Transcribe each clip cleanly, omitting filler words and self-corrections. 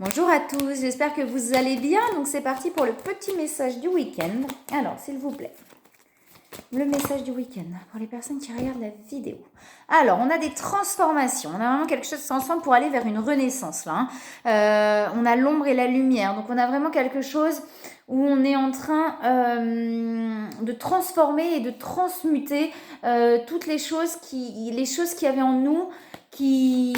Bonjour à tous, j'espère que vous allez bien. Donc c'est parti pour le petit message du week-end. Alors s'il vous plaît, le message du week-end pour les personnes qui regardent la vidéo. Alors on a des transformations, on a vraiment quelque chose ensemble pour aller vers une renaissance là. On a l'ombre et la lumière, donc on a vraiment quelque chose où on est en train de transformer et de transmuter toutes les choses qui avaient en nous qui...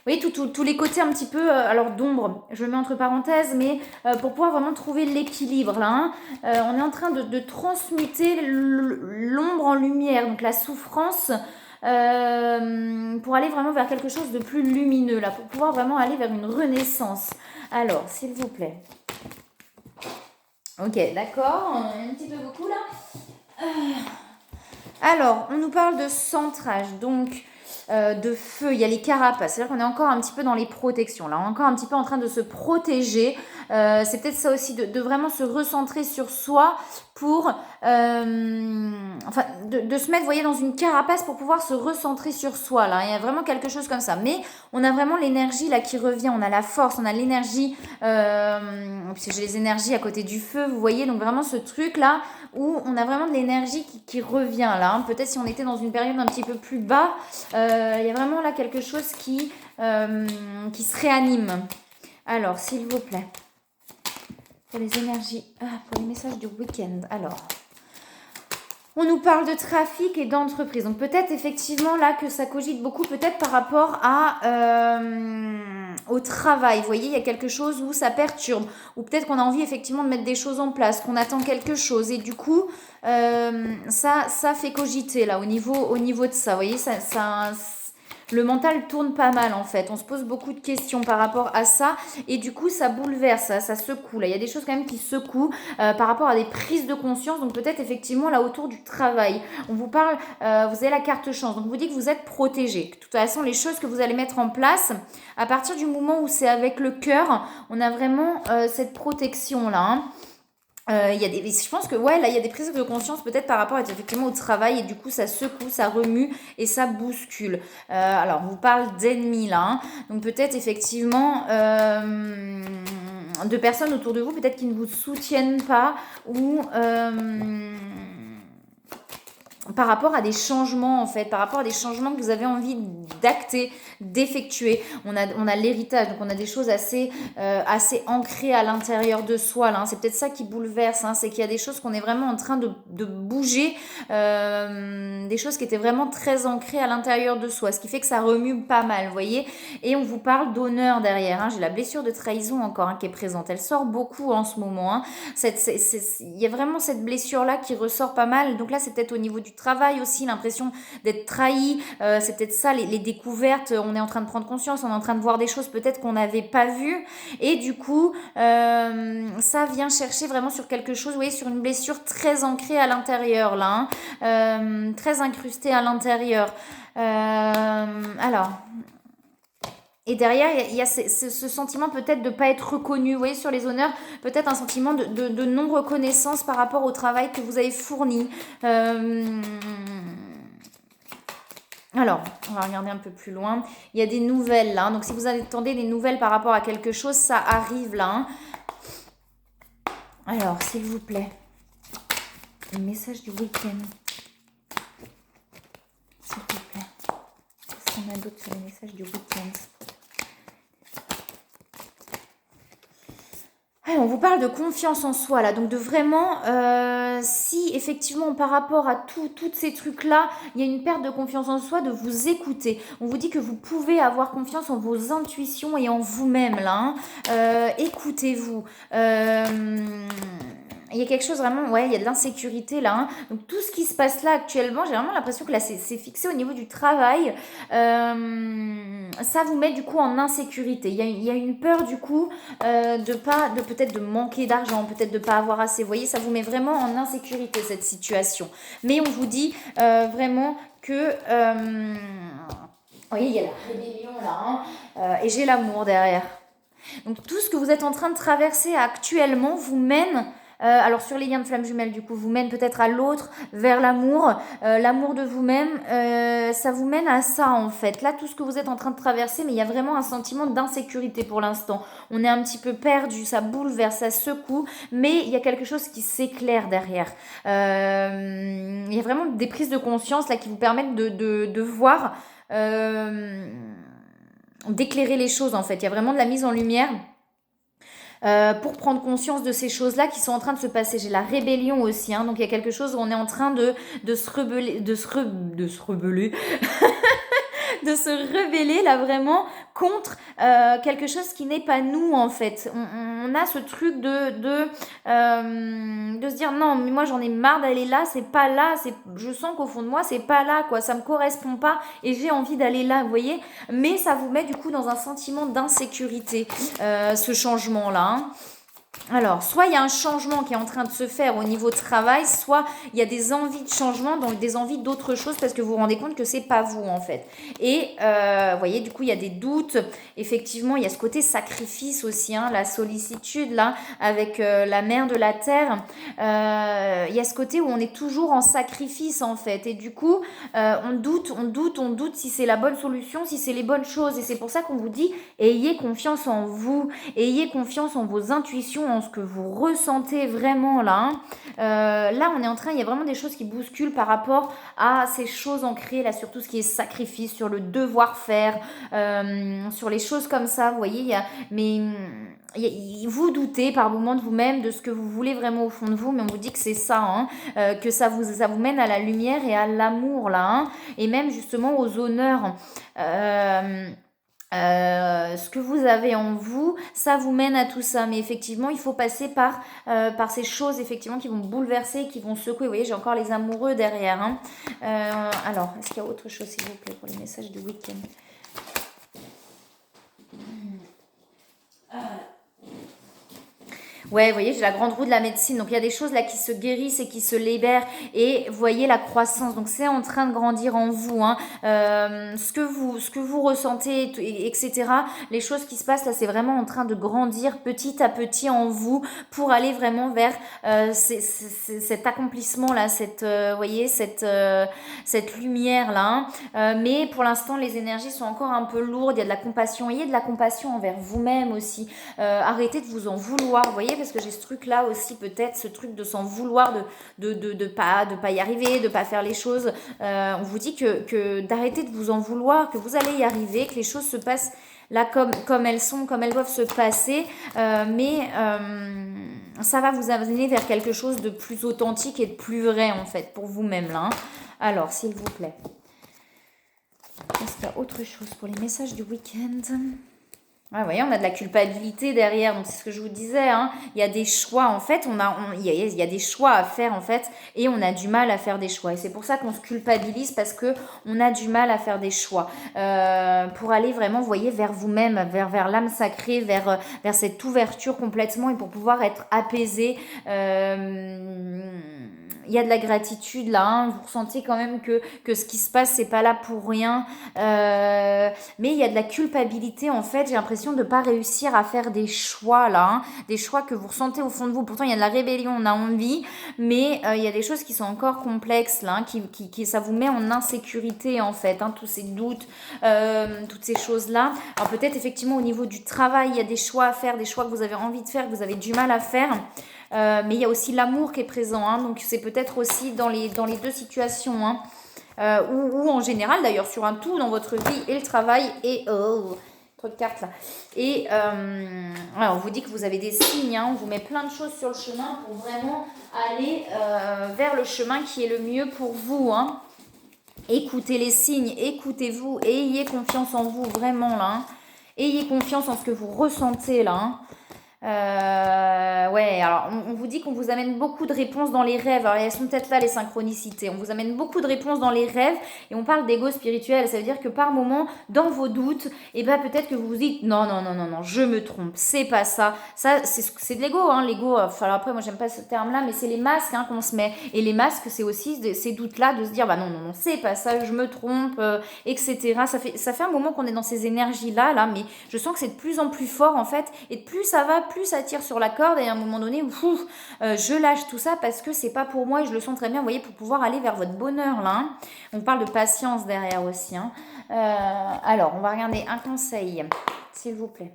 Vous voyez, tous les côtés un petit peu, alors d'ombre, je le mets entre parenthèses, mais pour pouvoir vraiment trouver l'équilibre là, hein. On est en train de transmuter l'ombre en lumière, donc la souffrance, pour aller vraiment vers quelque chose de plus lumineux là, pour pouvoir vraiment aller vers une renaissance. Alors, s'il vous plaît. Ok, d'accord, on a un petit peu beaucoup là. Alors, on nous parle de centrage, donc de feu, il y a les carapaces, c'est-à-dire qu'on est encore un petit peu dans les protections, là, on est encore un petit peu en train de se protéger, c'est peut-être ça aussi, de vraiment se recentrer sur soi pour, de se mettre, vous voyez, dans une carapace pour pouvoir se recentrer sur soi, là, il y a vraiment quelque chose comme ça, mais on a vraiment l'énergie, là, qui revient, on a la force, on a l'énergie, parce que j'ai les énergies à côté du feu, vous voyez, donc vraiment ce truc-là, où on a vraiment de l'énergie qui revient, là, hein. Peut-être si on était dans une période un petit peu plus bas, il y a vraiment là quelque chose qui se réanime. Alors, s'il vous plaît, pour les énergies, pour les messages du week-end. Alors, on nous parle de trafic et d'entreprise. Donc peut-être effectivement là que ça cogite beaucoup, peut-être par rapport au travail. Vous voyez, il y a quelque chose où ça perturbe. Ou peut-être qu'on a envie effectivement de mettre des choses en place, qu'on attend quelque chose. Et du coup, ça fait cogiter là au niveau de ça. Vous voyez, le mental tourne pas mal en fait. On se pose beaucoup de questions par rapport à ça. Et du coup, ça bouleverse, ça secoue. Là, il y a des choses quand même qui secouent par rapport à des prises de conscience. Donc peut-être effectivement là autour du travail. On vous parle, vous avez la carte chance. Donc on vous dit que vous êtes protégé. De toute façon, les choses que vous allez mettre en place, à partir du moment où c'est avec le cœur, on a vraiment cette protection là, hein. Je pense que ouais, là il y a des prises de conscience peut-être par rapport effectivement au travail et du coup ça secoue, ça remue et ça bouscule. Alors on vous parle d'ennemis là, hein. Donc peut-être effectivement de personnes autour de vous peut-être qui ne vous soutiennent pas ou par rapport à des changements en fait, par rapport à des changements que vous avez envie d'acter, d'effectuer. On a l'héritage, donc on a des choses assez ancrées à l'intérieur de soi là, hein. C'est peut-être ça qui bouleverse, hein. C'est qu'il y a des choses qu'on est vraiment en train de bouger, des choses qui étaient vraiment très ancrées à l'intérieur de soi, ce qui fait que ça remue pas mal, vous voyez. Et on vous parle d'honneur derrière, hein. J'ai la blessure de trahison encore, hein, qui est présente, elle sort beaucoup en ce moment, hein. Il y a vraiment cette blessure là qui ressort pas mal, donc là c'est peut-être au niveau du travail aussi, l'impression d'être trahi, c'est peut-être ça, les découvertes, on est en train de prendre conscience, on est en train de voir des choses peut-être qu'on n'avait pas vues, et du coup, ça vient chercher vraiment sur quelque chose, vous voyez, sur une blessure très ancrée à l'intérieur, là, hein, très incrustée à l'intérieur. Alors... Et derrière, il y a ce sentiment peut-être de ne pas être reconnu, vous voyez, sur les honneurs, peut-être un sentiment de non-reconnaissance par rapport au travail que vous avez fourni. Alors, on va regarder un peu plus loin. Il y a des nouvelles là, donc si vous attendez des nouvelles par rapport à quelque chose, ça arrive là, hein. Alors, s'il vous plaît, le message du week-end. S'il vous plaît. Qu'est-ce qu'on a d'autre sur les messages du week-end ? On vous parle de confiance en soi là, donc de vraiment, si effectivement par rapport à toutes ces trucs-là, il y a une perte de confiance en soi, de vous écouter. On vous dit que vous pouvez avoir confiance en vos intuitions et en vous-même là, hein. Écoutez-vous. Il y a quelque chose vraiment, ouais, il y a de l'insécurité là, hein. Donc tout ce qui se passe là actuellement, j'ai vraiment l'impression que là c'est fixé au niveau du travail. Ça vous met du coup en insécurité. Il y a une peur du coup peut-être de manquer d'argent, peut-être de pas avoir assez. Vous voyez, ça vous met vraiment en insécurité cette situation. Mais on vous dit vraiment que vous voyez, il y a la rébellion là, hein, et j'ai l'amour derrière. Donc tout ce que vous êtes en train de traverser actuellement vous mène Alors sur les liens de flamme jumelle, du coup, vous mène peut-être à l'autre, vers l'amour. L'amour de vous-même, ça vous mène à ça en fait. Là, tout ce que vous êtes en train de traverser, mais il y a vraiment un sentiment d'insécurité pour l'instant. On est un petit peu perdu, ça bouleverse, ça secoue, mais il y a quelque chose qui s'éclaire derrière. Il y a vraiment des prises de conscience là qui vous permettent de voir, d'éclairer les choses en fait. Il y a vraiment de la mise en lumière. Pour prendre conscience de ces choses-là qui sont en train de se passer. J'ai la rébellion aussi, hein, donc il y a quelque chose où on est en train de se rebeller, de se rebeller, de se rebeller là vraiment contre quelque chose qui n'est pas nous en fait. On a ce truc de se dire non mais moi j'en ai marre d'aller là, c'est pas là, je sens qu'au fond de moi c'est pas là quoi, ça me correspond pas et j'ai envie d'aller là, vous voyez, mais ça vous met du coup dans un sentiment d'insécurité, ce changement là, hein. Alors, soit il y a un changement qui est en train de se faire au niveau travail, soit il y a des envies de changement, donc des envies d'autre chose parce que vous vous rendez compte que c'est pas vous en fait. Et vous voyez, du coup, il y a des doutes. Effectivement, il y a ce côté sacrifice aussi, hein, la sollicitude là, avec la mère de la terre. Il y a ce côté où on est toujours en sacrifice en fait. Et du coup, on doute si c'est la bonne solution, si c'est les bonnes choses. Et c'est pour ça qu'on vous dit, ayez confiance en vous, ayez confiance en vos intuitions, en ce que vous ressentez vraiment là, hein. Là on est en train, il y a vraiment des choses qui bousculent par rapport à ces choses ancrées là, sur tout ce qui est sacrifice, sur le devoir faire, sur les choses comme ça, vous voyez, vous doutez par moments de vous-même de ce que vous voulez vraiment au fond de vous, mais on vous dit que c'est ça, hein, que ça vous mène à la lumière et à l'amour là, hein, et même justement aux honneurs. Ce que vous avez en vous, ça vous mène à tout ça. Mais effectivement, il faut passer par ces choses effectivement qui vont bouleverser, qui vont secouer. Vous voyez, j'ai encore les amoureux derrière, hein. Alors, est-ce qu'il y a autre chose, s'il vous plaît, pour les messages du week-end? Ouais, vous voyez, j'ai la grande roue de la médecine. Donc, il y a des choses là qui se guérissent et qui se libèrent. Et vous voyez la croissance. Donc, c'est en train de grandir en vous, hein. Ce que vous ressentez, etc. Les choses qui se passent là, c'est vraiment en train de grandir petit à petit en vous pour aller vraiment vers cet accomplissement là, vous voyez, cette lumière là, hein. Mais pour l'instant, les énergies sont encore un peu lourdes. Il y a de la compassion. Ayez de la compassion envers vous-même aussi. Arrêtez de vous en vouloir, vous voyez, parce que j'ai ce truc là aussi, peut-être ce truc de s'en vouloir, de pas y arriver, de pas faire les choses. On vous dit que d'arrêter de vous en vouloir, que vous allez y arriver, que les choses se passent là comme elles sont, comme elles doivent se passer, mais ça va vous amener vers quelque chose de plus authentique et de plus vrai en fait pour vous-même là, hein. Alors s'il vous plaît, est-ce qu'il y a autre chose pour les messages du week-end? Ouais, vous voyez, on a de la culpabilité derrière, donc c'est ce que je vous disais, hein. Il y a des choix, en fait, il y a des choix à faire, en fait, et on a du mal à faire des choix. Et c'est pour ça qu'on se culpabilise, parce que on a du mal à faire des choix. Pour aller vraiment, vous voyez, vers vous-même, vers l'âme sacrée, vers cette ouverture complètement, et pour pouvoir être apaisé. Il y a de la gratitude là, hein. Vous ressentez quand même que ce qui se passe, c'est pas là pour rien. Mais il y a de la culpabilité en fait. J'ai l'impression de ne pas réussir à faire des choix là, hein. Des choix que vous ressentez au fond de vous. Pourtant, il y a de la rébellion, on a envie, mais il y a des choses qui sont encore complexes là, hein, ça vous met en insécurité en fait, hein, tous ces doutes, toutes ces choses là. Alors peut-être effectivement au niveau du travail, il y a des choix à faire, des choix que vous avez envie de faire, que vous avez du mal à faire. Mais il y a aussi l'amour qui est présent, hein, donc c'est peut-être aussi dans les deux situations, hein, ou en général d'ailleurs sur un tout dans votre vie et le travail et trop de cartes là. Et on vous dit que vous avez des signes, hein, on vous met plein de choses sur le chemin pour vraiment aller vers le chemin qui est le mieux pour vous, hein. Écoutez les signes, écoutez-vous, ayez confiance en vous vraiment là, hein. Ayez confiance en ce que vous ressentez là, hein. Ouais, alors on vous dit qu'on vous amène beaucoup de réponses dans les rêves. Alors elles sont peut-être là les synchronicités. On vous amène beaucoup de réponses dans les rêves et on parle d'ego spirituel. Ça veut dire que par moment, dans vos doutes, et ben peut-être que vous vous dites non, je me trompe, c'est pas ça. Ça, c'est de l'ego, hein. L'ego, enfin après moi j'aime pas ce terme-là, mais c'est les masques, hein, qu'on se met. Et les masques, c'est aussi ces doutes-là de se dire bah non, c'est pas ça, je me trompe, etc. Ça fait un moment qu'on est dans ces énergies-là, mais je sens que c'est de plus en plus fort en fait, et de plus ça va, plus ça tire sur la corde et à un moment donné, je lâche tout ça parce que c'est pas pour moi et je le sens très bien, vous voyez, pour pouvoir aller vers votre bonheur là. Hein. On parle de patience derrière aussi. Hein. Alors, on va regarder un conseil, s'il vous plaît.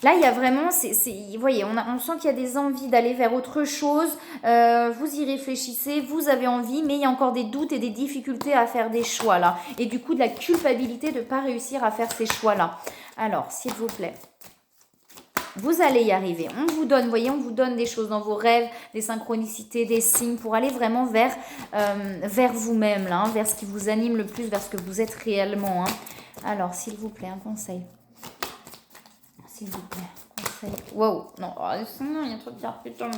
Là, il y a vraiment, vous voyez, on sent qu'il y a des envies d'aller vers autre chose. Vous y réfléchissez, vous avez envie, mais il y a encore des doutes et des difficultés à faire des choix là. Et du coup, de la culpabilité de ne pas réussir à faire ces choix-là. Alors, s'il vous plaît, vous allez y arriver. On vous donne, vous voyez, on vous donne des choses dans vos rêves, des synchronicités, des signes pour aller vraiment vers vous-même, là, hein, vers ce qui vous anime le plus, vers ce que vous êtes réellement. Hein. Alors, s'il vous plaît, un conseil. S'il vous plaît, conseil. Wow, non, il y a un truc qui a putain.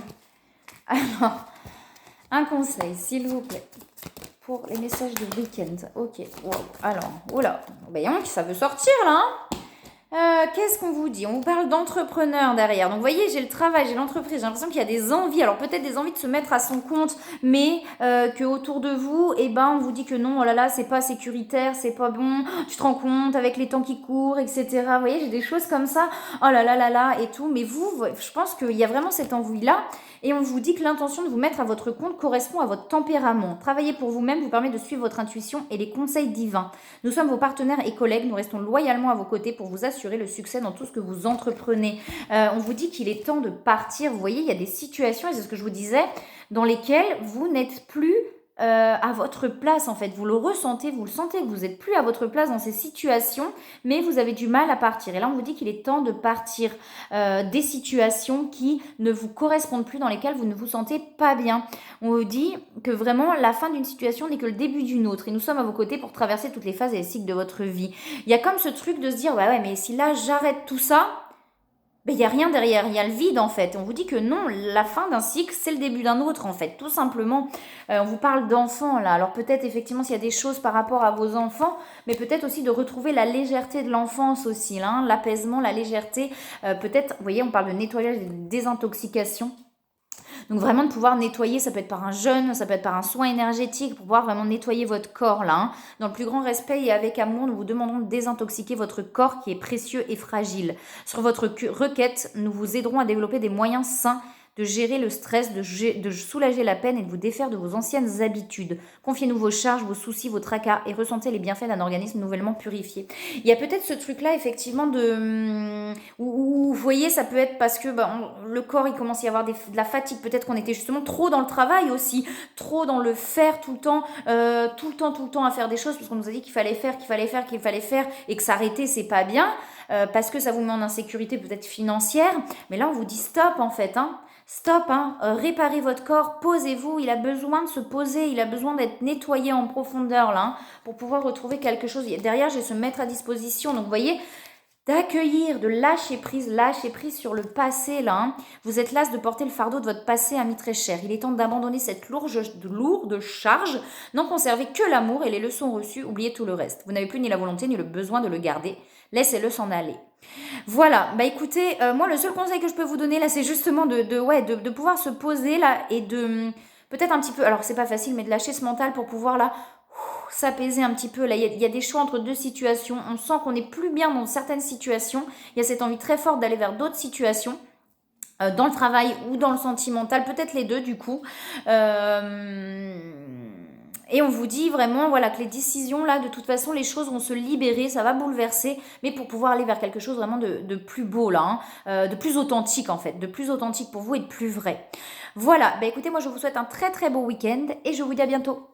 Alors, un conseil, s'il vous plaît, pour les messages de week-end. Ok, wow. Alors, oula, voyons que ça veut sortir là. Qu'est-ce qu'on vous dit? On vous parle d'entrepreneur derrière. Donc, vous voyez, j'ai le travail, j'ai l'entreprise. J'ai l'impression qu'il y a des envies. Alors, peut-être des envies de se mettre à son compte, mais que autour de vous, on vous dit que non, oh là là, c'est pas sécuritaire, c'est pas bon. Tu te rends compte avec les temps qui courent, etc. Vous voyez, j'ai des choses comme ça. Oh là là là là et tout. Mais vous, je pense qu'il y a vraiment cette envie-là. Et on vous dit que l'intention de vous mettre à votre compte correspond à votre tempérament. Travailler pour vous-même vous permet de suivre votre intuition et les conseils divins. Nous sommes vos partenaires et collègues. Nous restons loyalement à vos côtés pour vous assurer le succès dans tout ce que vous entreprenez. On vous dit qu'il est temps de partir. Vous voyez, il y a des situations, et c'est ce que je vous disais, dans lesquelles vous n'êtes plus à votre place en fait. Vous le ressentez, vous le sentez que vous n'êtes plus à votre place dans ces situations, mais vous avez du mal à partir. Et là, on vous dit qu'il est temps de partir des situations qui ne vous correspondent plus, dans lesquelles vous ne vous sentez pas bien. On vous dit que vraiment, la fin d'une situation n'est que le début d'une autre. Et nous sommes à vos côtés pour traverser toutes les phases et les cycles de votre vie. Il y a comme ce truc de se dire, ouais, mais si là, j'arrête tout ça, il n'y a rien derrière, il y a le vide en fait. On vous dit que non, la fin d'un cycle, c'est le début d'un autre en fait, tout simplement. On vous parle d'enfants là, alors peut-être effectivement s'il y a des choses par rapport à vos enfants, mais peut-être aussi de retrouver la légèreté de l'enfance aussi, là, hein, l'apaisement, la légèreté. Peut-être, vous voyez, on parle de nettoyage et de désintoxication. Donc vraiment de pouvoir nettoyer, ça peut être par un jeûne, ça peut être par un soin énergétique, pour pouvoir vraiment nettoyer votre corps là. Hein. Dans le plus grand respect et avec amour, nous vous demanderons de désintoxiquer votre corps qui est précieux et fragile. Sur votre requête, nous vous aiderons à développer des moyens sains de gérer le stress, de soulager la peine et de vous défaire de vos anciennes habitudes. Confiez-nous vos charges, vos soucis, vos tracas et ressentez les bienfaits d'un organisme nouvellement purifié. Il y a peut-être ce truc-là, effectivement, où vous voyez, ça peut être parce que le corps, il commence à y avoir de la fatigue. Peut-être qu'on était justement trop dans le travail aussi, trop dans le faire tout le temps à faire des choses, parce qu'on nous a dit qu'il fallait faire, et que s'arrêter, c'est pas bien, parce que ça vous met en insécurité peut-être financière. Mais là, on vous dit stop, en fait, hein. Stop, hein, réparez votre corps, posez-vous, il a besoin de se poser, il a besoin d'être nettoyé en profondeur là, hein, pour pouvoir retrouver quelque chose. Derrière, je vais se mettre à disposition, donc vous voyez, d'accueillir, de lâcher prise sur le passé là. Hein. Vous êtes las de porter le fardeau de votre passé ami très cher. Il est temps d'abandonner cette lourde charge, n'en conserver que l'amour et les leçons reçues, oubliez tout le reste. Vous n'avez plus ni la volonté ni le besoin de le garder, laissez-le s'en aller. Voilà, écoutez, moi le seul conseil que je peux vous donner là, c'est justement de pouvoir se poser là et de peut-être un petit peu, alors c'est pas facile, mais de lâcher ce mental pour pouvoir là s'apaiser un petit peu. Là, il y a des choix entre deux situations. On sent qu'on n'est plus bien dans certaines situations. Il y a cette envie très forte d'aller vers d'autres situations. Dans le travail ou dans le sentimental, peut-être les deux du coup. Et on vous dit vraiment voilà, que les décisions, là, de toute façon, les choses vont se libérer, ça va bouleverser, mais pour pouvoir aller vers quelque chose vraiment de plus beau, là, hein, de plus authentique, en fait, de plus authentique pour vous et de plus vrai. Voilà, écoutez, moi, je vous souhaite un très, très beau week-end et je vous dis à bientôt.